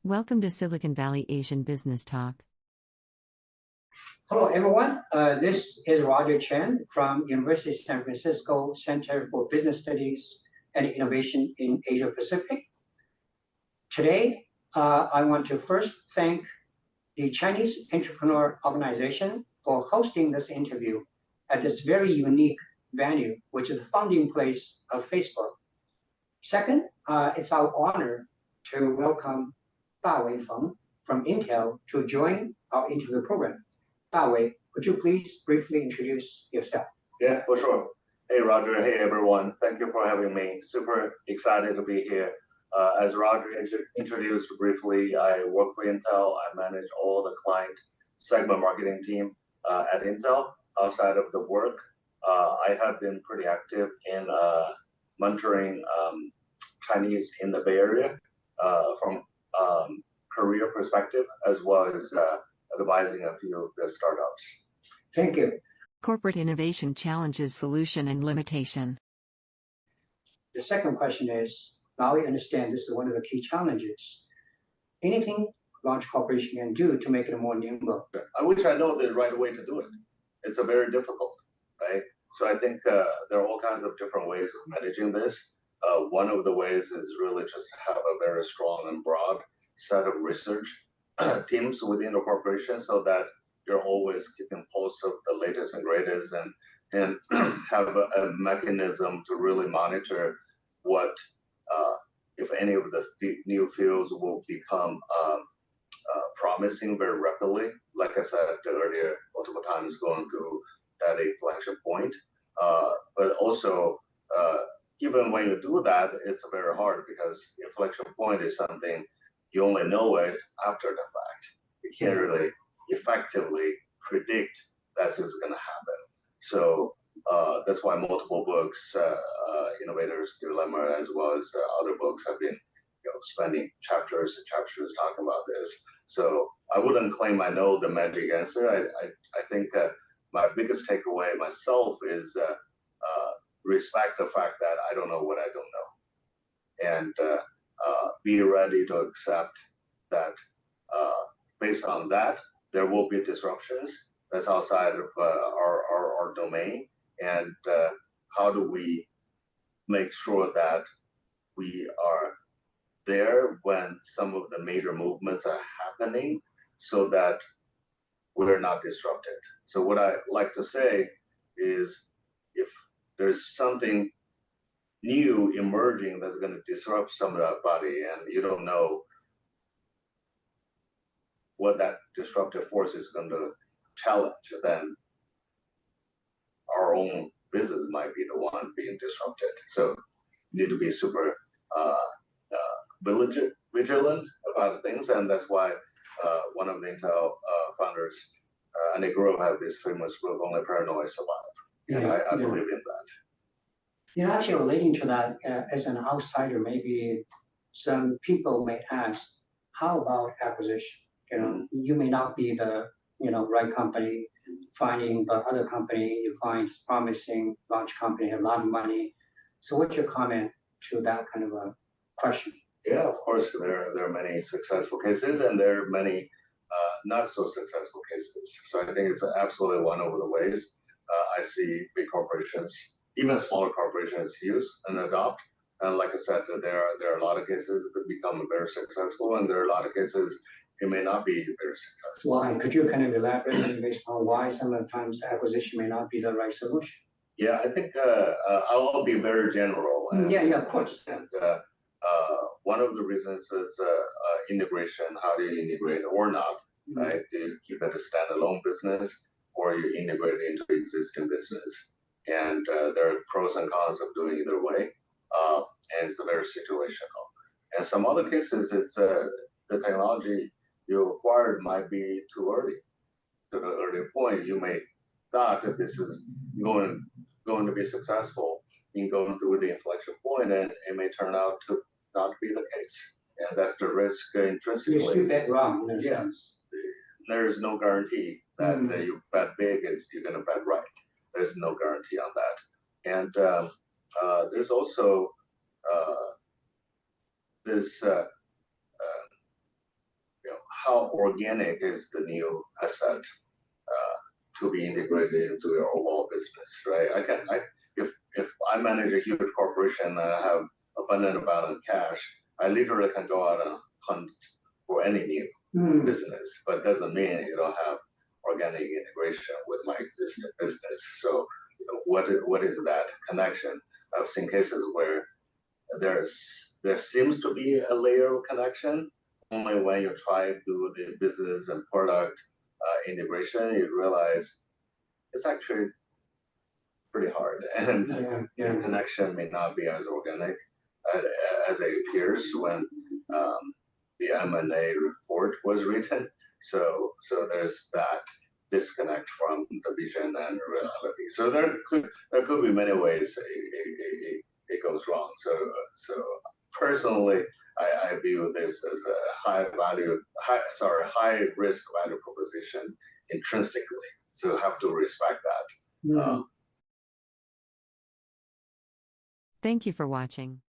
Welcome to Silicon Valley Asian Business Talk. Hello, everyone. This is Roger Chen from University of San Francisco Center for Business Studies and Innovation in Asia Pacific. Today, I want to first thank the Chinese Entrepreneur Organization for hosting this interview at this very unique venue, which is the founding place of Facebook. Second, it's our honor to welcome Dawei Feng from Intel to join our interview program. Dawei, would you please briefly introduce yourself? Yeah, for sure. Hey, Roger. Hey, everyone. Thank you for having me. Super excited to be here. As Roger introduced briefly, I work for Intel. I manage all the client segment marketing team at Intel. Outside of the work, I have been pretty active in mentoring Chinese in the Bay Area from career perspective, as well as advising a few of the startups. Thank you. Corporate innovation challenges, solution, and limitation. The second question is, now we understand this is one of the key challenges. Anything large corporation can do to make it more nimble? I wish I know the right way to do it. It's a very difficult, right? So I think there are all kinds of different ways of managing this. One of the ways is really just have a very strong and broad set of research teams within the corporation, so that you're always keeping pulse of the latest and greatest, and have a mechanism to really monitor what, if any of the new fields will become promising very rapidly. Like I said earlier, multiple times going through that inflection point. But also, even when you do that, it's very hard because inflection point is something you only know it after the fact. You can't really effectively predict that's what's going to happen. So that's why multiple books, Innovator's Dilemma, as well as other books, have been spending chapters and chapters talking about this. So I wouldn't claim I know the magic answer. I think my biggest takeaway myself is respect the fact that I don't know what I don't know, and be ready to accept that based on that, there will be disruptions that's outside of our domain, and how do we make sure that we are there when some of the major movements are happening so that we're not disrupted. So what I like to say is, if there's something new emerging that's going to disrupt somebody, and you don't know what that disruptive force is going to challenge, then our own business might be the one being disrupted. So you need to be super vigilant about things, and that's why one of the Intel founders, and they grew up have this famous book, Only Paranoid Survive. And I believe in that. Actually relating to that, as an outsider, maybe some people may ask, how about acquisition? You may not be the right company, finding the other company you find promising, large company, have a lot of money. So what's your comment to that kind of a question? Yeah, of course, there are many successful cases, and there are many not so successful cases. So I think it's absolutely one of the ways I see big corporations, even smaller corporations, use and adopt. And like I said, there are a lot of cases that become very successful, and there are a lot of cases it may not be very successful. Why? Could you kind of elaborate based on why some of the times the acquisition may not be the right solution? Yeah, I think I'll be very general. Yeah, of course. And one of the reasons is integration. How do you integrate or not? Right? Do you keep it a standalone business, or you integrate it into existing business? And there are pros and cons of doing either way, and it's very situational. And some other cases, it's the technology you acquired might be too early. To the early point, you may thought that this is going to be successful in going through the inflection point, and it may turn out to not be the case. And that's the risk intrinsically. You should bet wrong in a sense. There is no guarantee that you bet big is you're going to bet right. There's no guarantee on that. And there's also this how organic is the new asset to be integrated into your overall business, right? If I manage a huge corporation and I have abundant amount of cash, I literally can go out and hunt for any new business, but doesn't mean you don't have organic integration with my existing business. So, what is that connection? I've seen cases where there seems to be a layer of connection. Only when you try to do the business and product integration, you realize it's actually pretty hard, and the connection may not be as organic as it appears when the M&A report was written. So there's that disconnect from the vision and reality. So there could be many ways it goes wrong. So personally, I view this as a high risk value proposition intrinsically. So have to respect that. Thank you for watching.